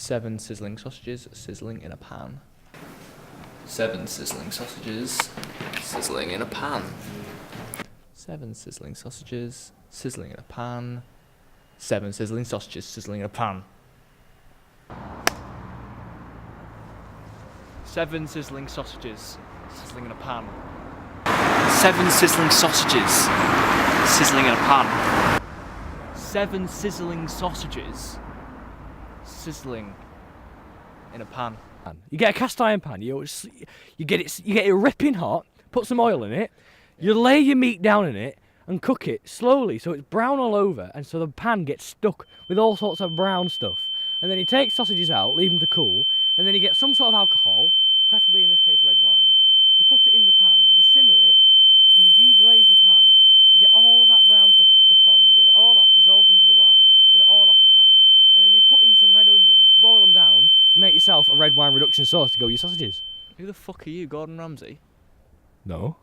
7 sizzling sausages sizzling in a pan. 7 sizzling sausages sizzling in a pan. 7 sizzling sausages sizzling in a pan. 7 sizzling sausages sizzling in a pan. 7 sizzling sausages sizzling in a pan. 7 sizzling sausages sizzling in a pan. 7 sizzling sausages sizzling in a pan. You get a cast iron pan, you get it ripping hot, put some oil in it, you lay your meat down in it and cook it slowly so it's brown all over, and so the pan gets stuck with all sorts of brown stuff. And then you take sausages out, leave them to cool, and then you get some sort of alcohol, preferably in this case red wine. You put it in the pan, you simmer it, and you deglaze the pan. You get all of that brown stuff off the fond, you get it all off, dissolved into the wine, get it all off the pan, and then you put in some red onions, boil them down, you make yourself a red wine reduction sauce to go with your sausages. Who the fuck are you, Gordon Ramsay? No.